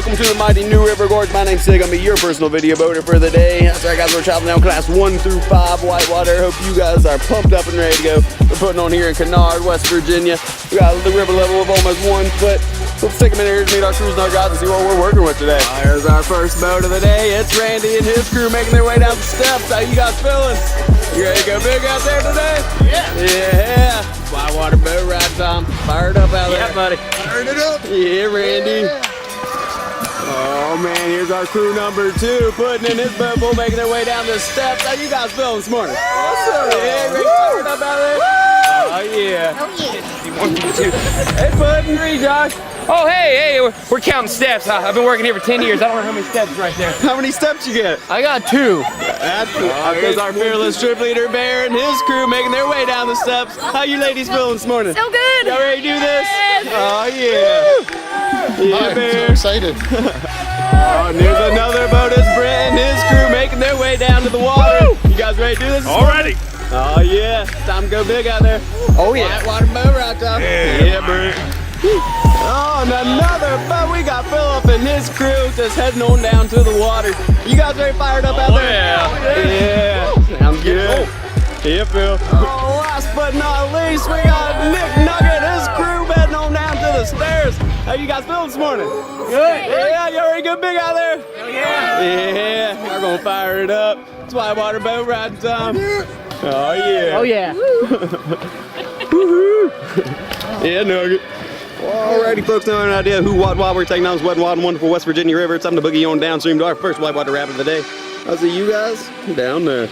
Welcome to the mighty New River Gorge. My name's Sig. I'm your personal video boater for the day. That's right, guys. We're traveling down class 1 through 5 Whitewater. Hope you guys are pumped up and ready to go. We're putting on here in Kennard, West Virginia. We got the river level of almost 1 foot. So let's take a minute here to meet our crews and our guys and see what we're working with today. Here's our first boat of the day. It's Randy and his crew making their way down the steps. How you guys feeling? You ready to go big out there today? Yeah. Yeah. Whitewater boat ride time. Fired up out there. Yeah, buddy. Fired it up. Yeah, Randy. Yeah. Oh man, here's our crew number 2 putting in his boat pool, making their way down the steps. How you guys feeling this morning? Awesome! Yeah, ready to fired up out there? Oh yeah. Oh yeah. Hey bud, and Ree, Josh. Oh hey, we're counting steps. I've been working here for 10 years. I don't know how many steps right there. How many steps you get? I got 2. That's cool. Here's our fearless trip leader Bear and his crew making their way down the steps. How you ladies feeling this morning? So good. Y'all ready to do this? Oh yeah. Yeah, Bear. I'm so excited. Oh, and here's another boat. It's Brent and his crew making their way down to the water. Woo! You guys ready to do this? Already. Oh yeah, time to go big out there. Oh yeah. Whitewater boat ride time. Yeah, Brent. Oh, and another boat. We got Philip and his crew just heading on down to the water. You guys ready fired up out there? Yeah. Sounds good. Yeah, Phil. Oh, last but not least, we got Nick Nugget, his crew heading on down to the stairs. How you guys feeling this morning? Good. Yeah, you ready to go big out there? Yeah. Yeah, we're gonna fire it up. It's Whitewater boat riding time. Oh yeah. Oh yeah. Woohoo. Yeah, Nugget. Alrighty, folks, now an idea who, what, why we're taking down this wet and wild and wonderful West Virginia River. It's time to boogie on downstream to our first Whitewater Rapid of the day. I'll see you guys down there.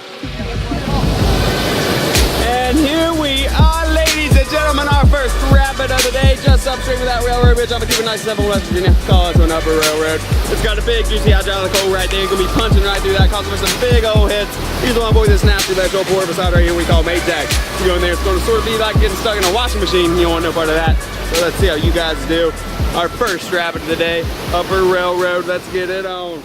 And here we are, ladies and gentlemen, our first rapid of the day, just upstream of that railroad bridge off of 297 West Virginia. Call us an upper railroad. It's got a big, juicy hydraulic hole right there. You're gonna be punching right through that, causing us some big old hits. He's the one boy that's nasty electrical port beside right here we call Maytag. You go in there, it's gonna sort of be like getting stuck in a washing machine. You don't want no part of that. So let's see how you guys do. Our first rapid of the day, upper railroad. Let's get it on.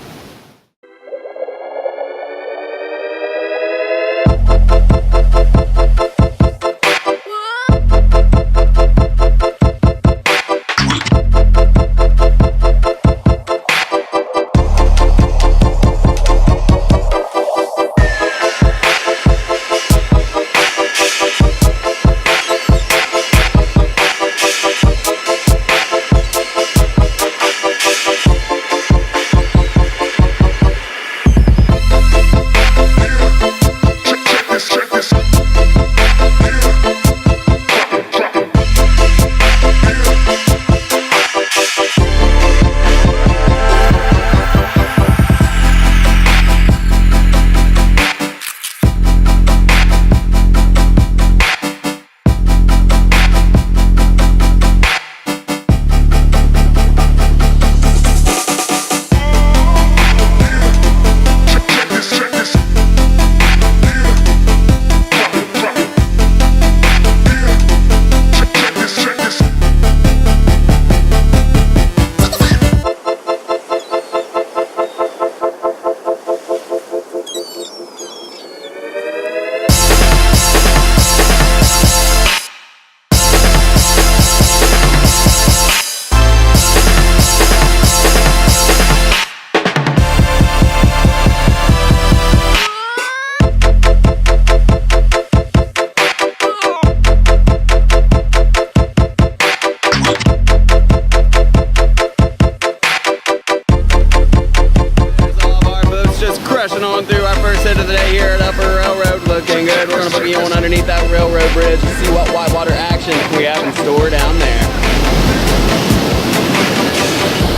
bit of the day here at Upper Railroad. Looking good. We're gonna put you on underneath that railroad bridge to see what whitewater action we have in store down there.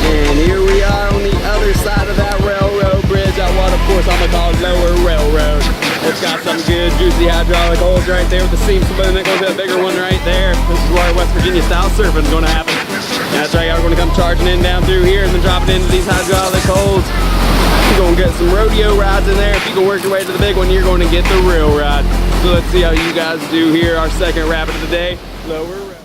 And here we are on the other side of that railroad bridge at what, of course, I'm gonna call Lower Railroad. It's got some good, juicy hydraulic holes right there with the seam saloon that goes to that bigger one right there. This is where West Virginia style surfing is gonna happen. That's right, we're gonna come charging in down through here and then drop it into these hydraulic holes. You're gonna get some rodeo rides in there. If you can work your way to the big one, you're gonna get the real ride. So let's see how you guys do here. Our second rapid of the day, Lower Railroad.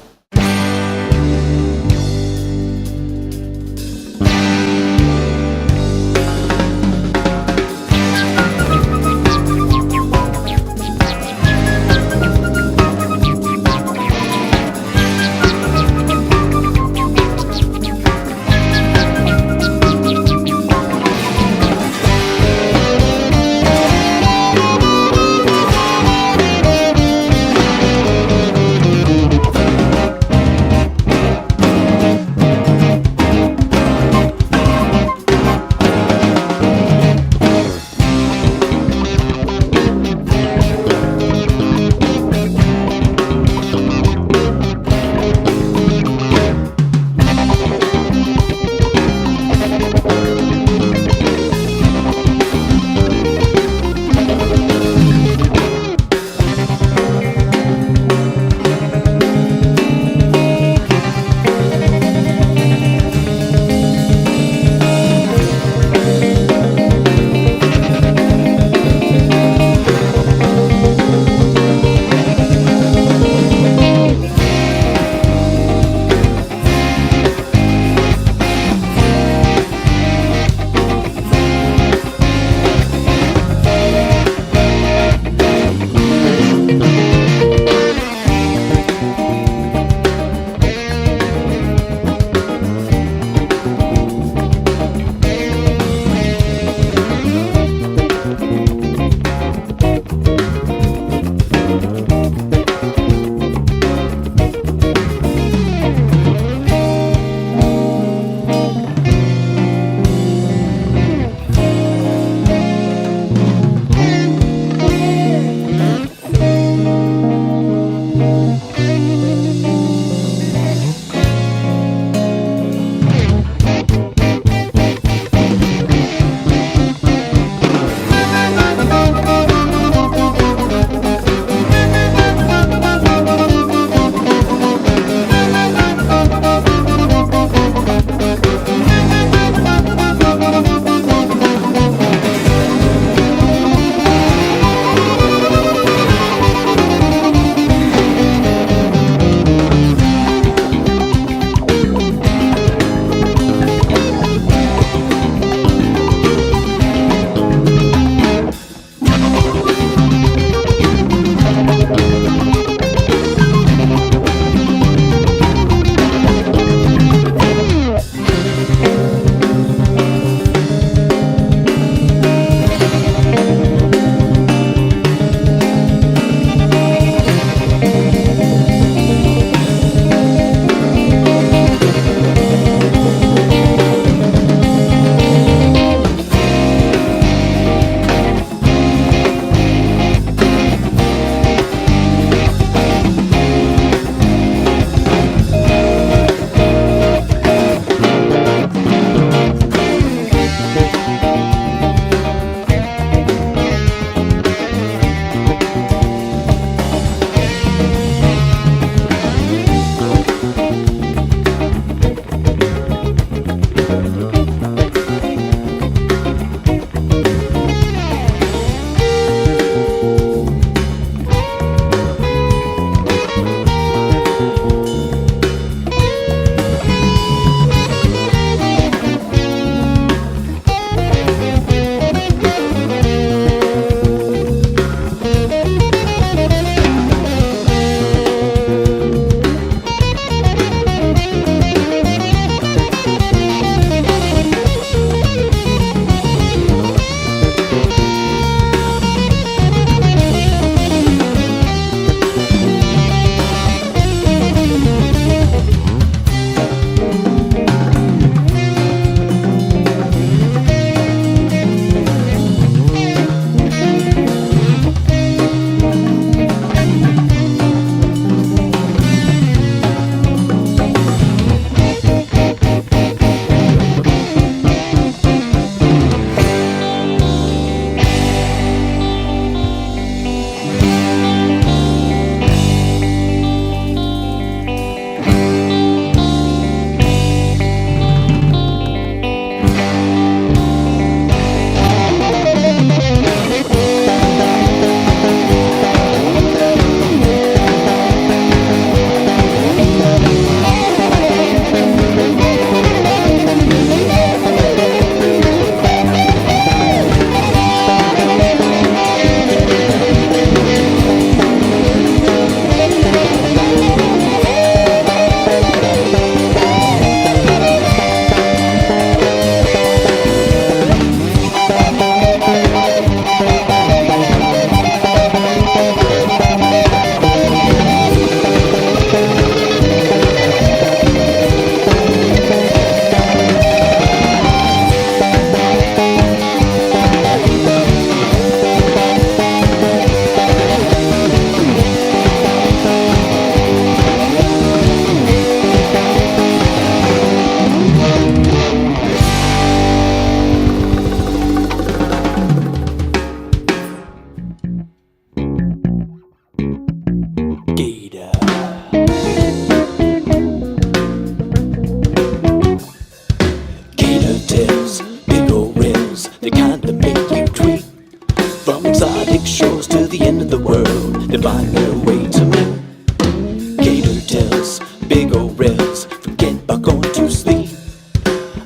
details, big old rails, forget about going to sleep.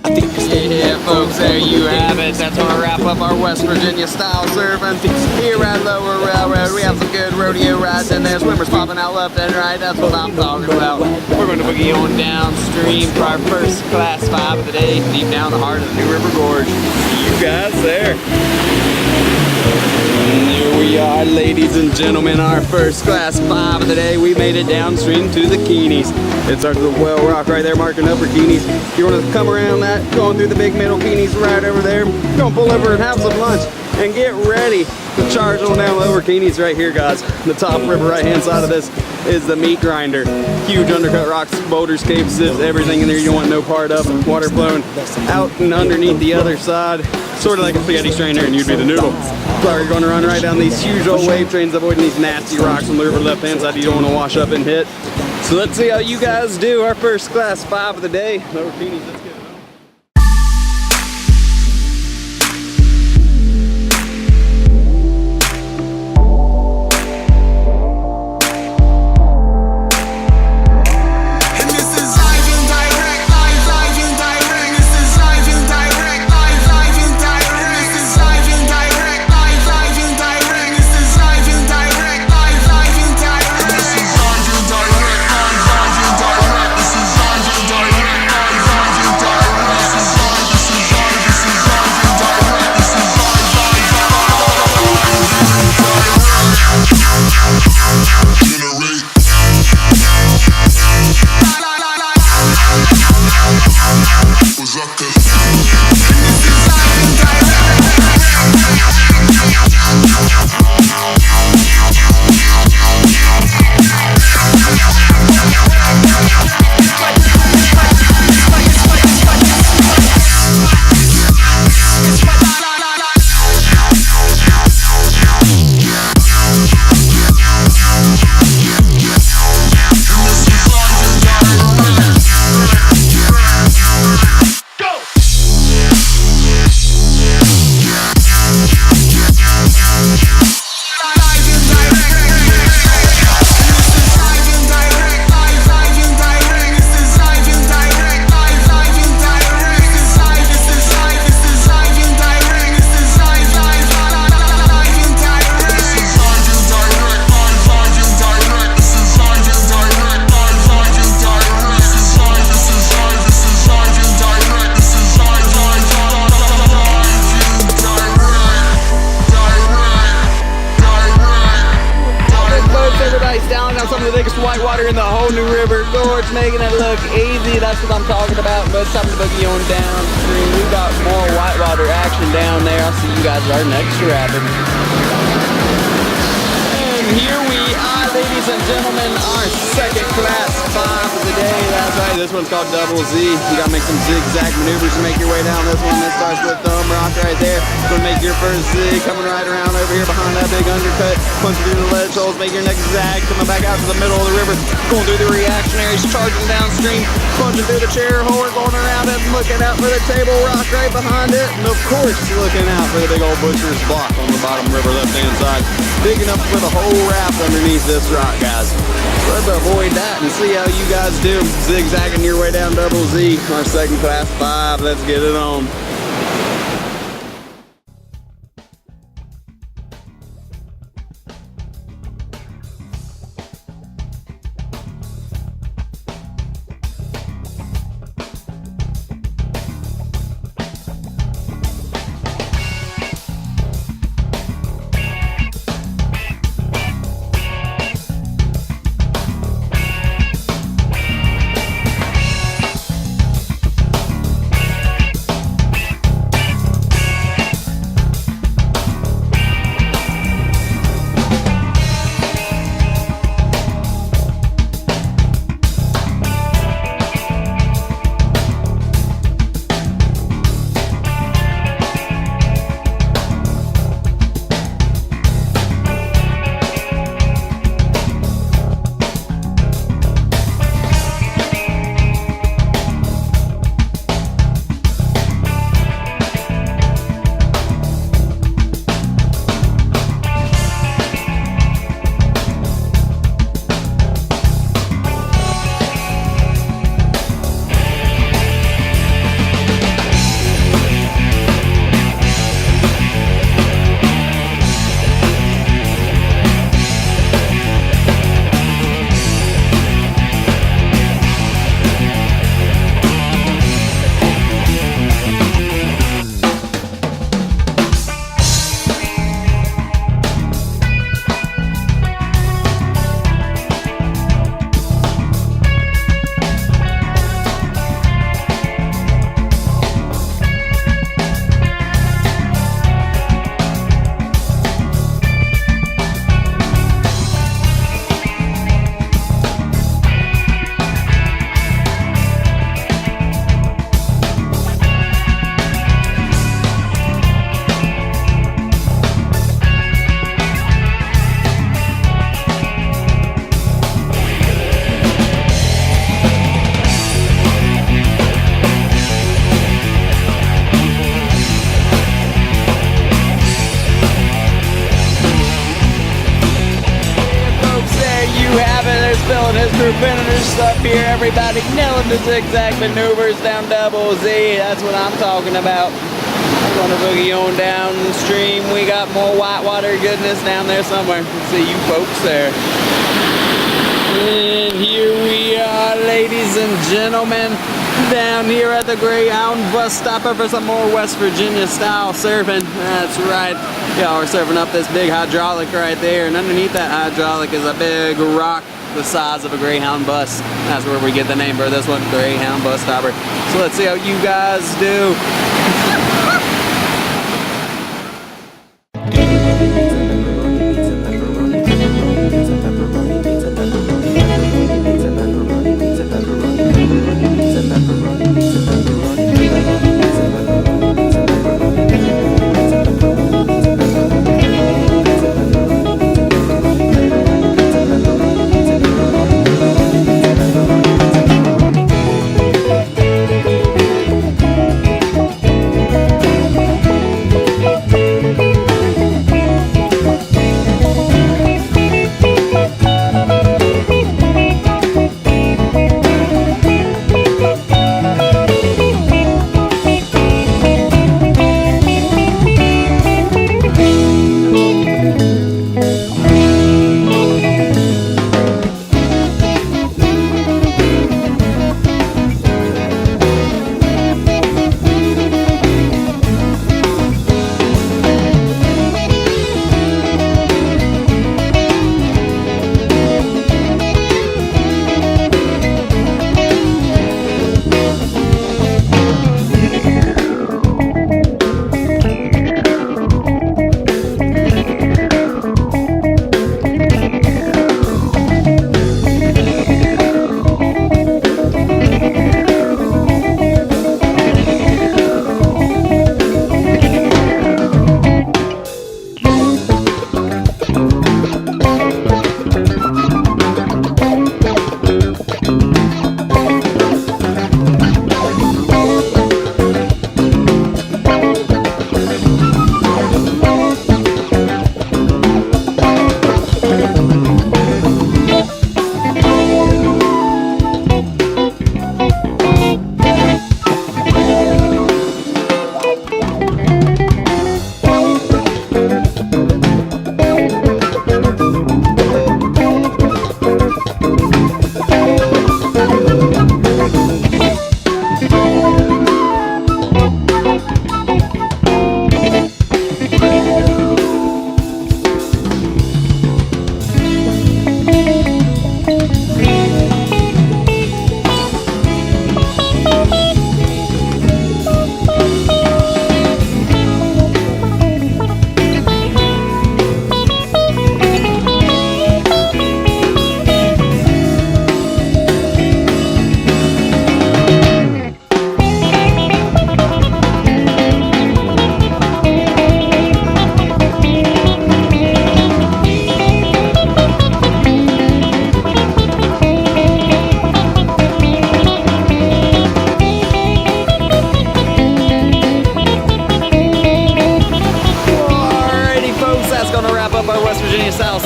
I think it's Yeah, folks, there you have it. That's how we wrap up our West Virginia style surfing here at Lower Railroad. We have some good rodeo rides in there. Swimmers popping out left and right. That's what I'm talking about. We're going to boogie on downstream for our first class 5 of the day, deep down the heart of the New River Gorge. See you guys there. And here we are, ladies and gentlemen, our first class 5 of the day. We made it downstream to the Keenies. It starts with Whale Rock right there, marking Upper Keenies. You want to come around that, going through the big middle Keenies right over there. Go pull over and have some lunch and get ready to charge on down Lower Keenies right here, guys. The top river right hand side of this is the meat grinder. Huge undercut rocks, boulders, caves, everything in there you want no part of. Water flowing out and underneath the other side. Sort of like a spaghetti strainer, and you'd be the noodle. So you're going to run right down these huge old wave trains, avoiding these nasty rocks on the river left hand side you don't want to wash up and hit. So let's see how you guys do. Our first class 5 of the day. Lower Keenies, let's get it on. Some of the biggest whitewater in the whole New River Gorge, making it look easy. That's what I'm talking about. But it's time to boogie on downstream. We've got more whitewater action down there. I'll see you guys at our next rapid. And here we are, ladies and gentlemen, our second class 5 of the day. That's right, this one's called Double Z. You gotta make some zigzag maneuvers to make your way down this one. This starts with Thumb Rock right there. Gonna make your first zig, coming right around over here behind that big undercut. Punching through the ledge holes, make your next zag, coming back out to the middle of the river. Going through the reactionaries, charging downstream, punching through the chair hole, going around it, looking out for the table rock right behind it. And of course, looking out for the big old butcher's block on the bottom river left-hand side. Big enough for the whole raft underneath this rock, guys. Let's avoid that and see how you guys do. Zigzagging your way down Double Z, our second class 5. Let's get it on. and his crew finished up here. Everybody nailing the zigzag maneuvers down Double Z. That's what I'm talking about. We're gonna boogie on downstream. We got more whitewater goodness down there somewhere. See you folks there. And here we are, ladies and gentlemen, down here at the Greyhound bus stopper for some more West Virginia style surfing. That's right, y'all are surfing up this big hydraulic right there, and underneath that hydraulic is a big rock the size of a Greyhound bus. That's where we get the name for this one, Greyhound bus stopper. So let's see how you guys do.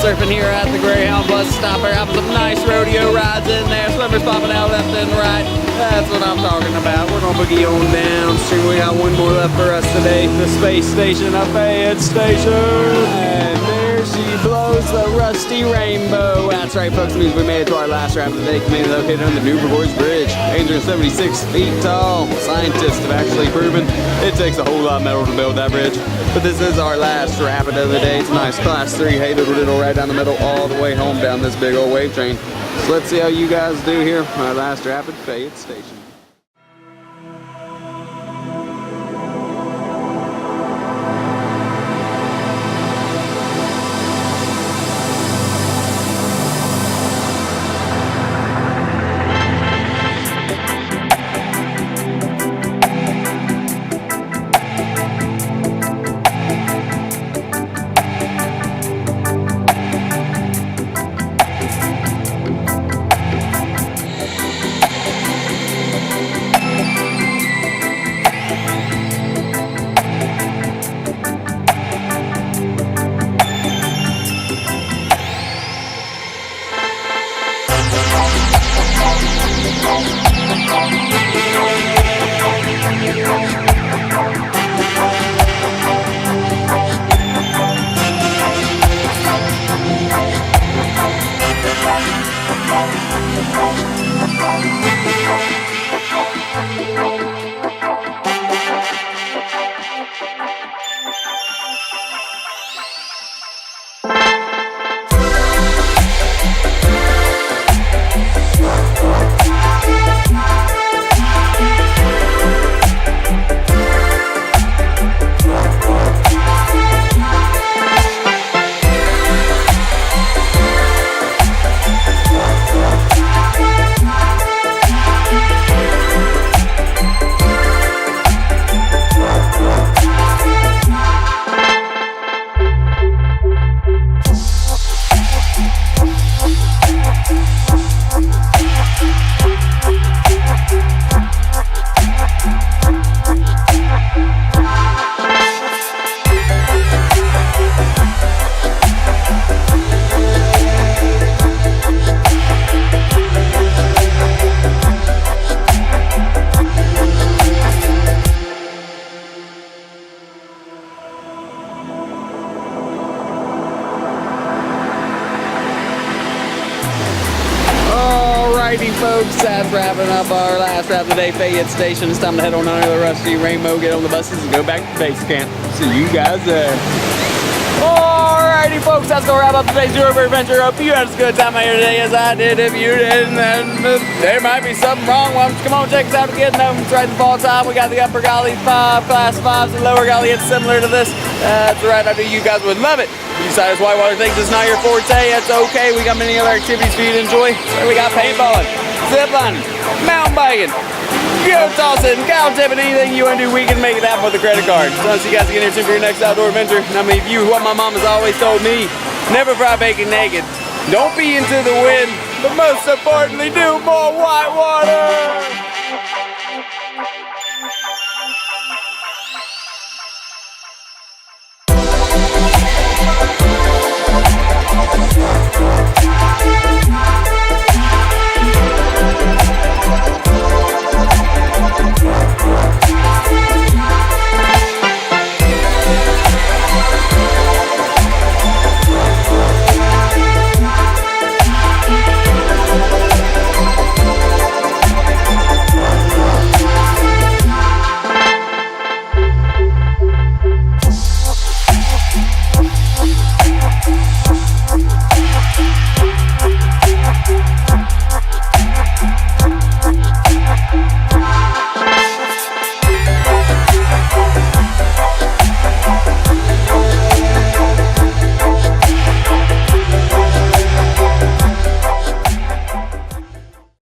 Surfing here at the Greyhound bus stopper, having some nice rodeo rides in there, swimmers popping out left and right. That's what I'm talking about. We're gonna boogie on downstream. We got one more left for us today, the space station, a Fayette station. And there she blows the rusty rainbow. That's right, folks, it means we made it to our last wrap of the day, community located on the Newport Bridge, 876 feet tall. Scientists have actually proven it takes a whole lot of metal to build that bridge. But this is our last rapid of the day. It's a nice class 3 hay little right down the middle all the way home down this big old wave train. So let's see how you guys do here. Our last rapid, Fayette Station. Alrighty folks, that's wrapping up our last wrap of the day, Fayette Station. It's time to head on down to the Rusty Rainbow, get on the buses, and go back to base camp. See you guys there. Alrighty folks, that's gonna wrap up today's River Adventure. Hope you had as good a time out here today as I did. If you didn't, then there might be something wrong. Well, come on, check us out again. It's right in the fall time. We got the Upper Gully 5, Class 5s, and Lower Gully. It's similar to this. That's right, I knew you guys would love it. If you decide this Whitewater thinks it's not your forte, that's okay. We got many other activities for you to enjoy. So we got paintballing, ziplining, mountain biking, go tossing, cow tipping, anything you want to do, we can make it happen with a credit card. So I'll see you guys again here soon for your next outdoor adventure. And I mean, you, what my mom has always told me, never fry bacon naked. Don't be into the wind, but most importantly, do more whitewater.